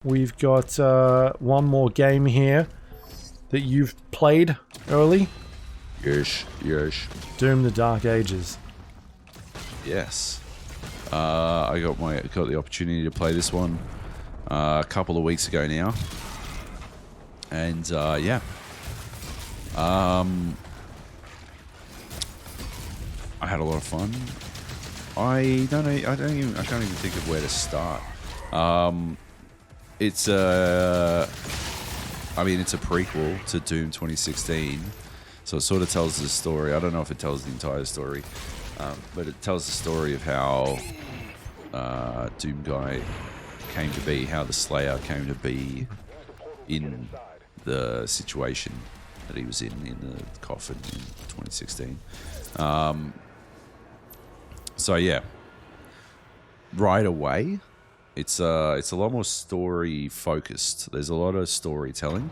We've got one more game here that you've played early. Yes. Doom: The Dark Ages. Yes. I got the opportunity to play this one a couple of weeks ago now, and yeah. I had a lot of fun. I can't even think of where to start. It's a prequel to Doom 2016, so it sort of tells the story. I don't know if it tells the entire story, but it tells the story of how Doom Guy came to be, how the Slayer came to be in the situation that he was in the coffin in 2016. So yeah, right away, it's a lot more story focused. There's a lot of storytelling.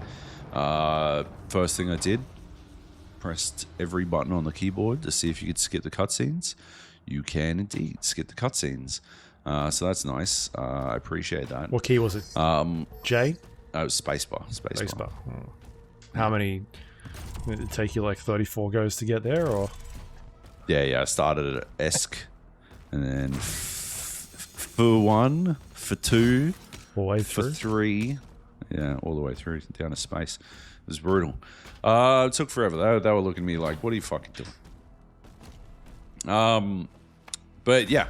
First thing I did, pressed every button on the keyboard to see if you could skip the cutscenes. You can indeed skip the cutscenes, so that's nice. I appreciate that. What key was it? J? It was spacebar. Spacebar. Oh. How many? Did it take you like 34 goes to get there, or? Yeah. I started at ESC, and then for 1, for 2, all the way for through? 3, yeah, all the way through down to space. It was brutal. It took forever. They were looking at me like, "What are you fucking doing?" But yeah.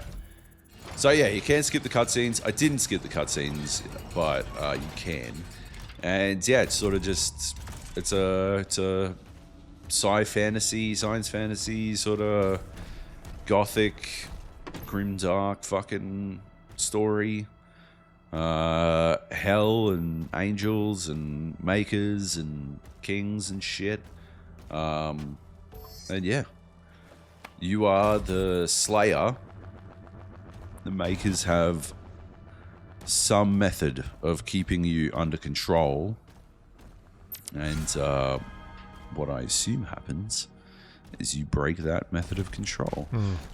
So yeah, you can skip the cutscenes. I didn't skip the cutscenes, but you can. And yeah, it's sort of just it's a science fantasy sort of gothic, grimdark fucking story. Hell and angels and makers and kings and shit. And yeah, you are the Slayer. The makers have some method of keeping you under control, and what I assume happens is you break that method of control.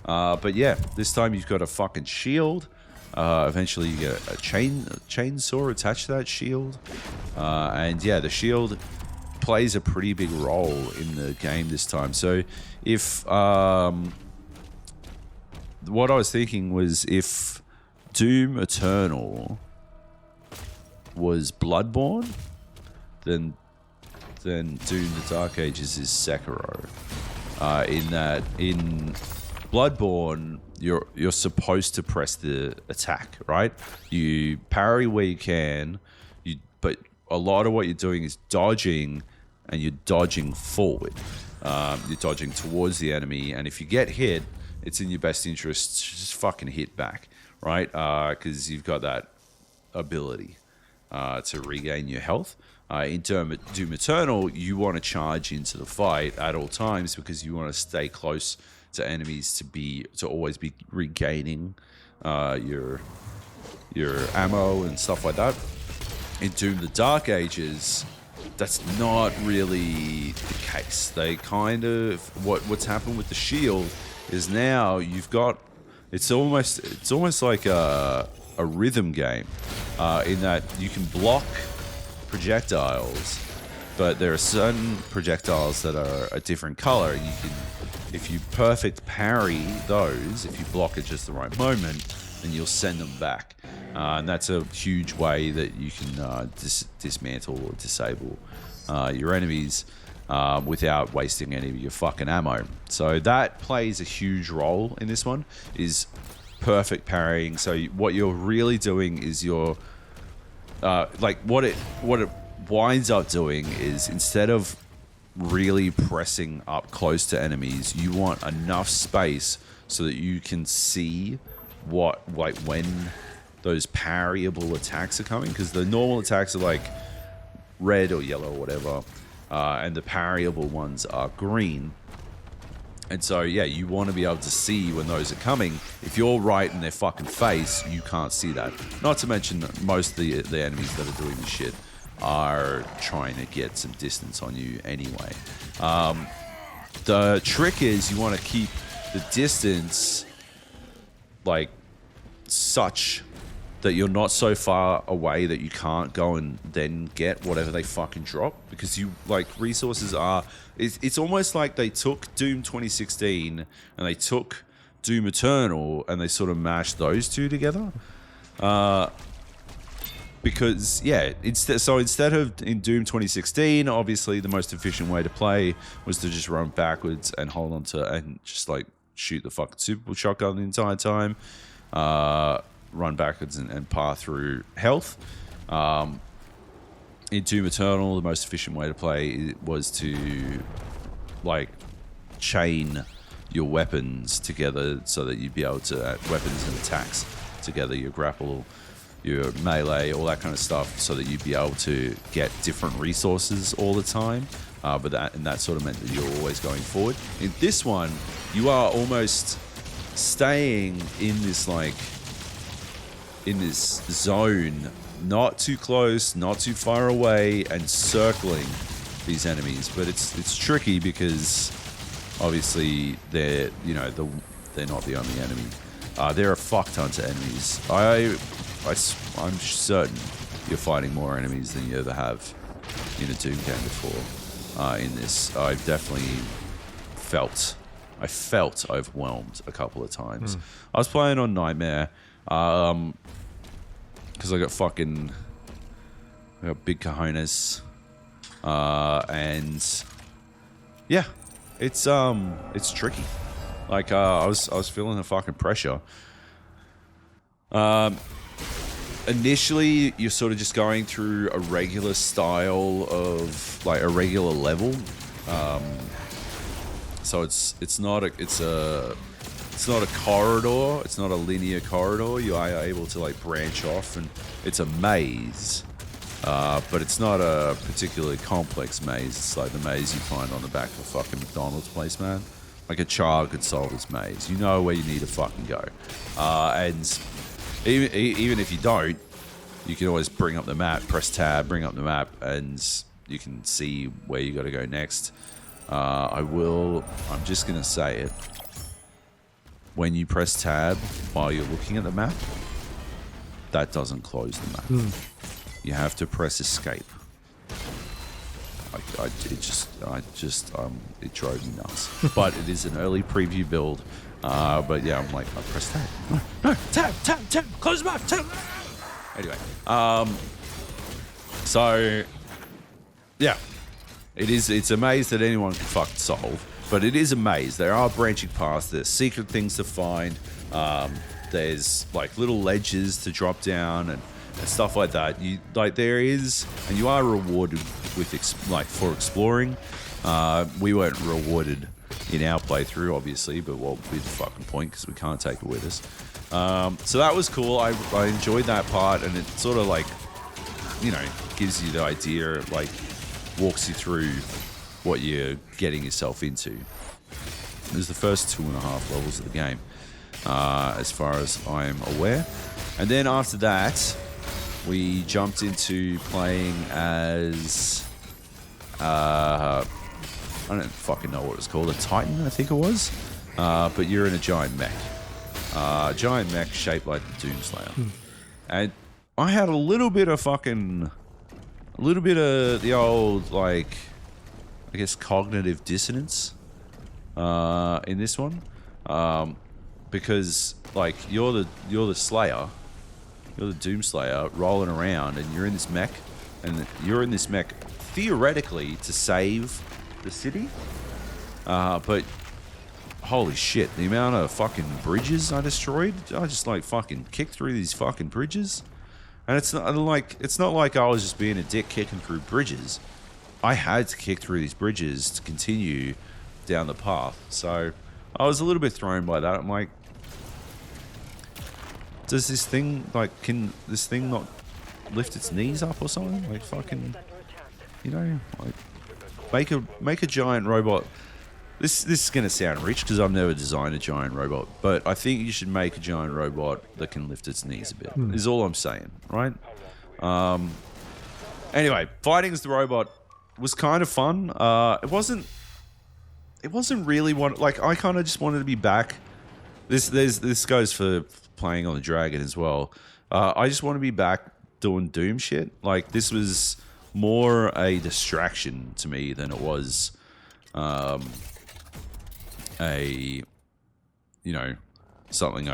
But yeah, this time you've got a fucking shield. Eventually you get a chainsaw attached to that shield, and yeah, the shield plays a pretty big role in the game this time. So if what I was thinking was, if Doom Eternal was Bloodborne, then Doom: The Dark Ages is Sekiro. In that, in Bloodborne, you're supposed to press the attack, right? You parry where you can, but a lot of what you're doing is dodging, and you're dodging forward. You're dodging towards the enemy, and if you get hit, it's in your best interest to just fucking hit back, right? Because you've got that ability to regain your health. In Doom Eternal, you want to charge into the fight at all times because you want to stay close to enemies to always be regaining your ammo and stuff like that. In Doom: The Dark Ages, that's not really the case. They kind of what's happened with the shield is now you've got it's almost like a rhythm game in that you can block projectiles, but there are certain projectiles that are a different color, and you can, if you perfect parry those, if you block at just the right moment, then you'll send them back, and that's a huge way that you can dismantle or disable your enemies without wasting any of your fucking ammo. So that plays a huge role in this one, is perfect parrying. So what you're really doing is you're what it winds up doing is, instead of really pressing up close to enemies, you want enough space so that you can see when those parryable attacks are coming, because the normal attacks are like red or yellow or whatever, and the parryable ones are green. And so yeah, you want to be able to see when those are coming. If you're right in their fucking face, you can't see that. Not to mention that most of the enemies that are doing this shit are trying to get some distance on you anyway. The trick is you want to keep the distance like such that you're not so far away that you can't go and then get whatever they fucking drop, because you like resources are. It's almost like they took Doom 2016 and they took Doom Eternal and they sort of mashed those two together. Because instead of in Doom 2016, obviously the most efficient way to play was to just run backwards and hold on to and just like shoot the fucking super shotgun the entire time, run backwards and par through health. In Doom Eternal, the most efficient way to play was to like chain your weapons together so that you'd be able to weapons and attacks together, your grapple, your melee, all that kind of stuff, so that you'd be able to get different resources all the time. But that sort of meant that you're always going forward. In this one, you are almost staying in this zone, not too close, not too far away, and circling these enemies. But it's tricky because obviously they're not the only enemy. There are a fuck tons of enemies. I'm certain you're fighting more enemies than you ever have in a Doom game before. In this, I've definitely felt overwhelmed a couple of times. I was playing on Nightmare because I got big cojones, and yeah, it's tricky. Like I was feeling the fucking pressure. Initially, you're sort of just going through a regular style of like a regular level. So it's not a corridor. It's not a linear corridor. You are able to like branch off, and it's a maze. But it's not a particularly complex maze. It's like the maze you find on the back of a fucking McDonald's place, man. Like a child could solve this maze. You know where you need to fucking go. And even if you don't, you can always bring up the map, press tab, bring up the map, and you can see where you got to go next. I'm just going to say it. When you press tab while you're looking at the map, that doesn't close the map. You have to press escape. It drove me nuts. But it is an early preview build. But yeah, I'm like, I press tab. No, tab, close the map, tab. Anyway, so yeah, it's a maze that anyone can fucking solve. But it is a maze. There are branching paths. There's secret things to find. There's like little ledges to drop down and stuff like that. You are rewarded with for exploring. We weren't rewarded in our playthrough, obviously, but what would be the fucking point, because we can't take it with us. So that was cool. I enjoyed that part, and it sort of like, gives you the idea, like walks you through what you're getting yourself into. It was the first 2.5 levels of the game, as far as I am aware. And then after that, we jumped into playing as I don't fucking know what it was called, a Titan, I think it was. But you're in a giant mech. Giant mech shaped like the Doomslayer. And I had a little bit of the old, like, I guess cognitive dissonance in this one. Because like you're the Slayer. You're the Doomslayer rolling around, and you're in this mech, theoretically to save the city. But holy shit, the amount of fucking bridges I destroyed. I just like fucking kicked through these fucking bridges. And it's not like I was just being a dick kicking through bridges. I had to kick through these bridges to continue down the path. So I was a little bit thrown by that. I'm like, does this thing, like, can this thing not lift its knees up or something? Like, fucking, like, make a giant robot. This is going to sound rich because I've never designed a giant robot, but I think you should make a giant robot that can lift its knees a bit, is all I'm saying, right? Anyway, fighting as the robot was kind of fun. It wasn't really I kind of just wanted to be back. This goes for playing on the Dragon as well. I just want to be back doing Doom shit. Like, this was more a distraction to me than it was something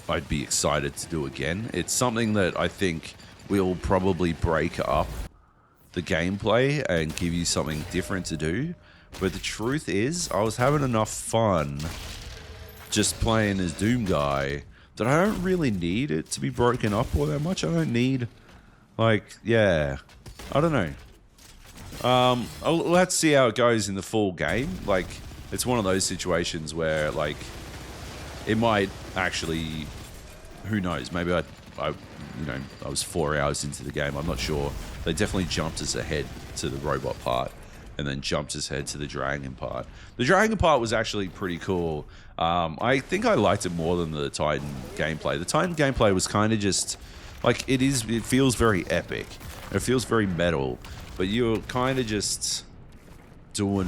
I'd be excited to do again. It's something that I think will probably break up the gameplay and give you something different to do. But the truth is, I was having enough fun just playing as Doom Guy that I don't really need it to be broken up all that much. I don't need, like, yeah, I don't know. Let's see how it goes in the full game. Like, it's one of those situations where, like, it might actually, who knows, maybe I was 4 hours into the game, I'm not sure. They definitely jumped us ahead to the robot part and then jumped us ahead to the dragon part. The dragon part was actually pretty cool. I think I liked it more than the Titan gameplay. The Titan gameplay was kind of just, like, it feels very epic. It feels very metal, but you're kind of just you're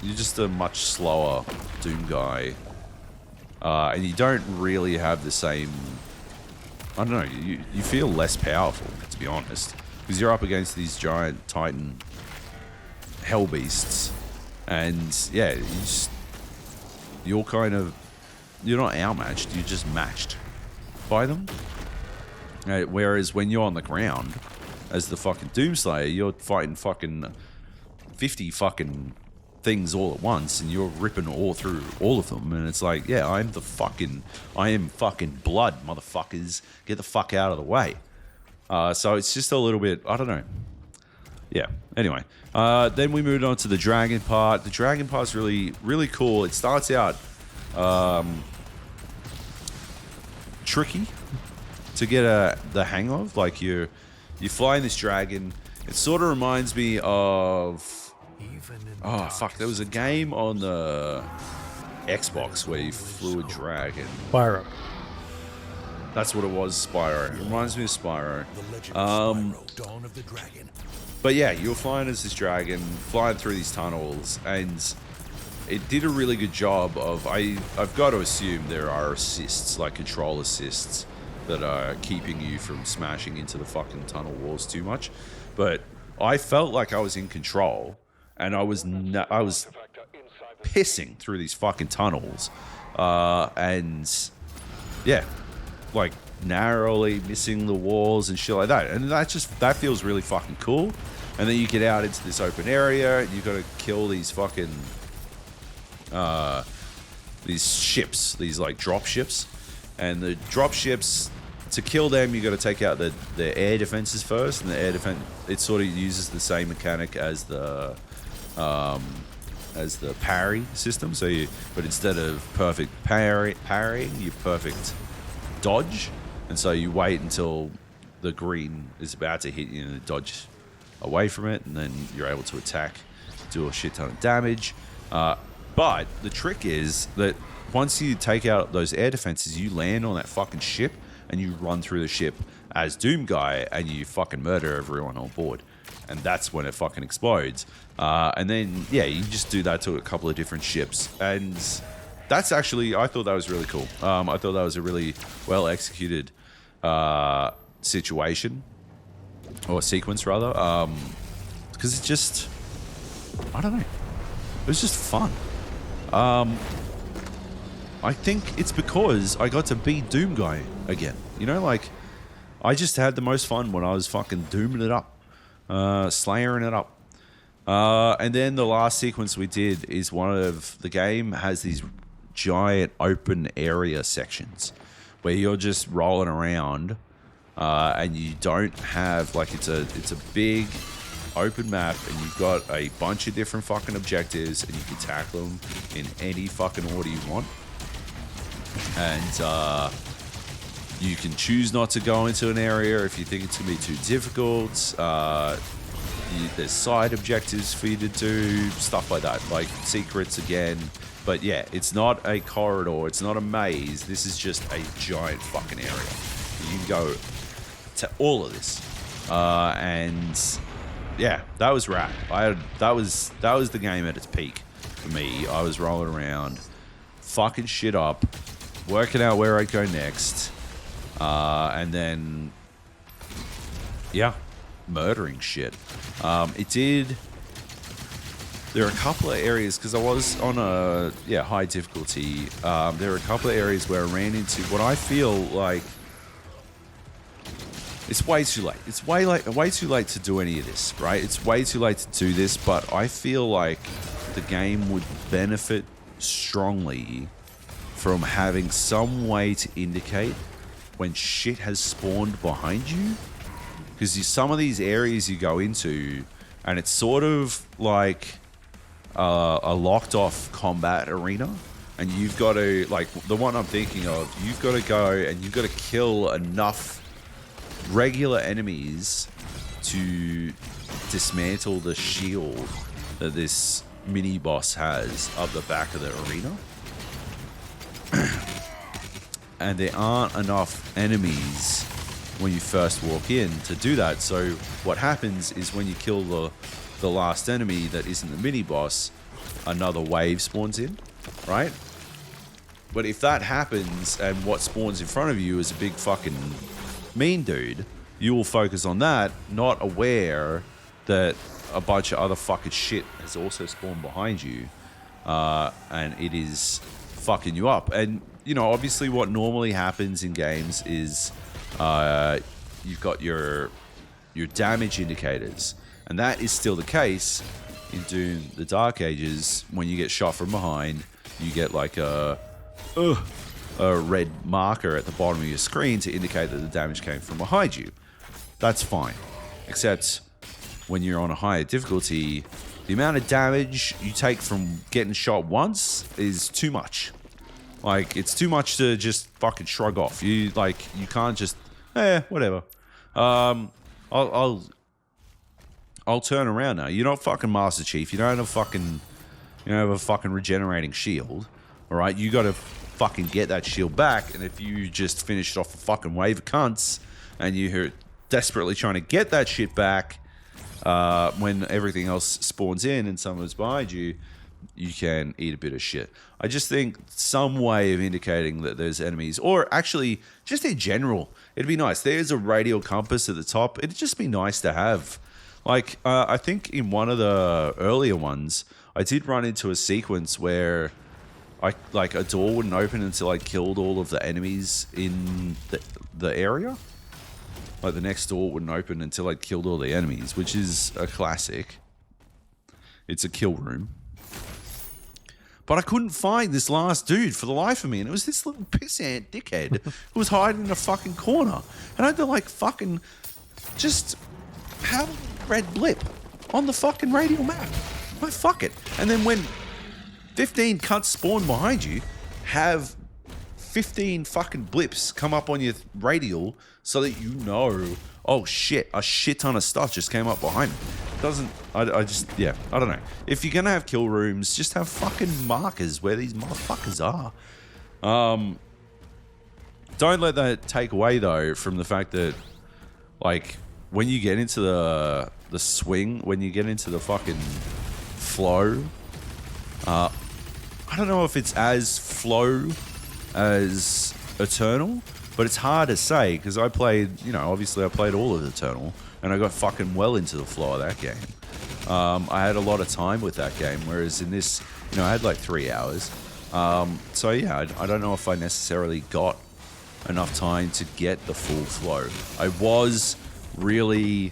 just a much slower Doom Guy. And you don't really have the same, I don't know, you feel less powerful, to be honest, because you're up against these giant Titan hell beasts, and yeah, you're not outmatched, you're just matched by them. Whereas when you're on the ground as the fucking Doomslayer, you're fighting fucking 50 fucking things all at once, and you're ripping all through all of them, and it's like, yeah, I am fucking blood, motherfuckers, get the fuck out of the way. So it's just a little bit, I don't know. Yeah, anyway, then we moved on to the dragon part. The dragon part's really, really cool. It starts out tricky to get the hang of. Like, you're flying this dragon. It sort of reminds me of, oh fuck, there was a game on the Xbox where you flew a dragon. Spyro. That's what it was, Spyro. It reminds me of Spyro. But yeah, you were flying as this dragon, flying through these tunnels, and it did a really good job of, I've got to assume there are assists, like control assists, that are keeping you from smashing into the fucking tunnel walls too much. But I felt like I was in control, and I was pissing through these fucking tunnels, and yeah, like narrowly missing the walls and shit like that. And that feels really fucking cool. And then you get out into this open area, and you've got to kill these fucking these ships, these like drop ships. And the drop ships, to kill them, you got to take out the air defenses first, and the air defense, it sort of uses the same mechanic as the parry system. So but instead of perfect parrying, you perfect dodge, and so you wait until the green is about to hit you and dodge away from it, and then you're able to attack, do a shit ton of damage. But the trick is that once you take out those air defenses, you land on that fucking ship and you run through the ship as Doom Guy, and you fucking murder everyone on board, and that's when it fucking explodes. And then yeah, you just do that to a couple of different ships, and that's actually, I thought that was really cool. I thought that was a really well executed situation, or sequence rather, because it just, I don't know, it was just fun. I think it's because I got to be Doom Guy again. You know, like, I just had the most fun when I was fucking dooming it up, slayering it up. And then the last sequence we did is the game has these giant open area sections where you're just rolling around, and you don't have, like, it's a big open map, and you've got a bunch of different fucking objectives, and you can tackle them in any fucking order you want. And you can choose not to go into an area if you think it's going to be too difficult. There's side objectives for you to do, stuff like that, like secrets again. But yeah, it's not a corridor, it's not a maze. This is just a giant fucking area. You can go to all of this, and yeah, that was rad. That was the game at its peak for me. I was rolling around, fucking shit up, working out where I'd go next, and then, yeah, murdering shit. It did. There are a couple of areas, because I was on a high difficulty. There are a couple of areas where I ran into what I feel like it's way too late. It's way too late to do any of this, right? It's way too late to do this, but I feel like the game would benefit strongly from having some way to indicate when shit has spawned behind you. Because some of these areas you go into, and it's sort of like a locked off combat arena, and you've got to, like the one I'm thinking of, you've got to go and you've got to kill enough regular enemies to dismantle the shield that this mini boss has up the back of the arena. And there aren't enough enemies when you first walk in to do that. So what happens is when you kill the last enemy that isn't the mini boss, another wave spawns in, right? But if that happens and what spawns in front of you is a big fucking mean dude, you will focus on that, not aware that a bunch of other fucking shit has also spawned behind you, and it is fucking you up. And you know, obviously what normally happens in games is you've got your damage indicators, and that is still the case in Doom the Dark Ages. When you get shot from behind, you get like a red marker at the bottom of your screen to indicate that the damage came from behind you. That's fine. Except when you're on a higher difficulty, the amount of damage you take from getting shot once is too much. Like, it's too much to just fucking shrug off. You can't just, whatever. I'll turn around now. You're not fucking Master Chief. You don't have a fucking regenerating shield. All right, you got to fucking get that shield back. And if you just finished off a fucking wave of cunts and you're desperately trying to get that shit back, when everything else spawns in and someone's behind you, you can eat a bit of shit. I just think some way of indicating that there's enemies, or actually just in general, it'd be nice. There's a radial compass at the top. It'd just be nice to have. Like, I think in one of the earlier ones, I did run into a sequence where a door wouldn't open until I killed all of the enemies in the area. Like, the next door wouldn't open until I'd killed all the enemies, which is a classic. It's a kill room. But I couldn't find this last dude for the life of me, and it was this little pissant dickhead who was hiding in a fucking corner. And I had to, like, fucking just have a red blip on the fucking radial map. Like, fuck it. And then when 15 cunts spawn behind you, have 15 fucking blips come up on your radial so that you know, oh shit, a shit ton of stuff just came up behind me. I don't know. If you're gonna have kill rooms, just have fucking markers where these motherfuckers are. Don't let that take away though from the fact that, like, when you get into the swing, when you get into the fucking flow, I don't know if it's as flow as Eternal, but it's hard to say because I played, obviously I played all of Eternal and I got fucking well into the flow of that game. I had a lot of time with that game, whereas in this, I had like 3 hours. So yeah, I don't know if I necessarily got enough time to get the full flow. I was really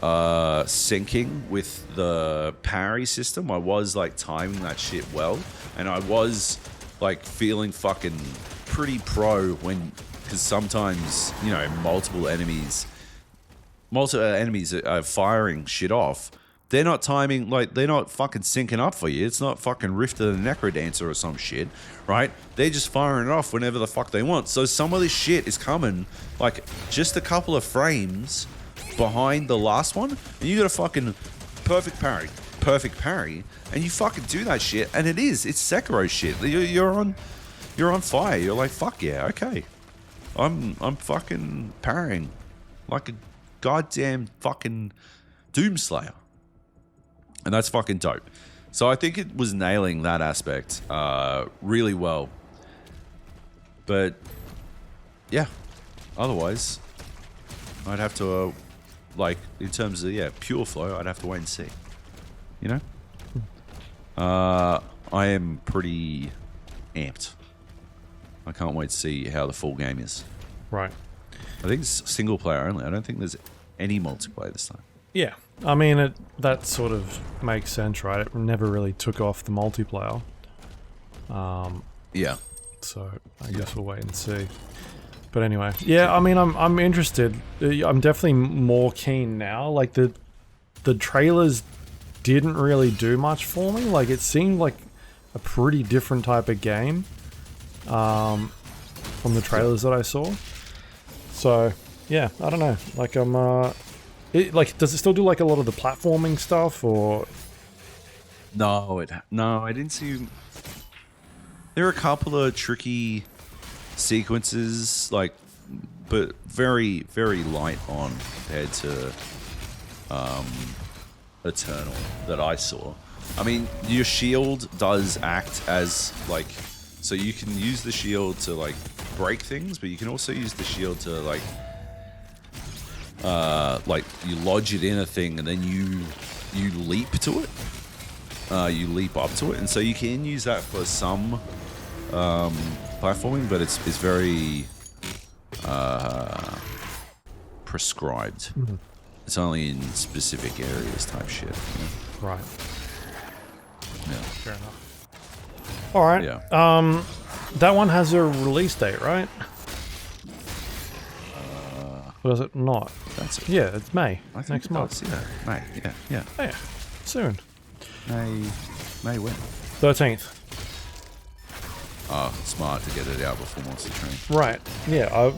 syncing with the parry system. I was like timing that shit well, and I was like feeling fucking pretty pro because sometimes multiple enemies are firing shit off. They're not timing, like, they're not fucking syncing up for you. It's not fucking Rift of the Necrodancer or some shit, right? They're just firing it off whenever the fuck they want. So some of this shit is coming like just a couple of frames behind the last one, and you got a fucking perfect parry, and you fucking do that shit, and it's Sekiro shit. You're on fire. You're like, fuck yeah, okay. I'm fucking parrying like a goddamn fucking Doomslayer. And that's fucking dope. So I think it was nailing that aspect really well. But yeah, otherwise, I'd have to like in terms of pure flow, I'd have to wait and see. You know, I am pretty amped. I can't wait to see how the full game is. Right. I think it's single player only. I don't think there's any multiplayer this time. Yeah. I mean, that sort of makes sense, right? It never really took off the multiplayer. Yeah. So I guess we'll wait and see. But anyway, yeah. I mean, I'm interested. I'm definitely more keen now. Like the trailers didn't really do much for me. Like it seemed like a pretty different type of game from the trailers that I saw. So yeah, I don't know. Like does it still do like a lot of the platforming stuff or? No, I didn't see. There are a couple of tricky sequences, like, but very, very light on compared to Eternal that I saw. I mean, your shield does act as like, so you can use the shield to like break things, but you can also use the shield to like you lodge it in a thing and then you leap to it. You leap up to it, and so you can use that for some platforming, but it's very prescribed. Mm-hmm. It's only in specific areas type shit. You know? Right. Yeah. Fair enough. All right. Yeah. That one has a release date, right? Or is it not? That's it. Yeah, it's May. I think Next it month. does, yeah. May. Yeah. Oh, yeah. Soon. May when? 13th. Oh, smart to get it out before Monster Train. Right. Yeah.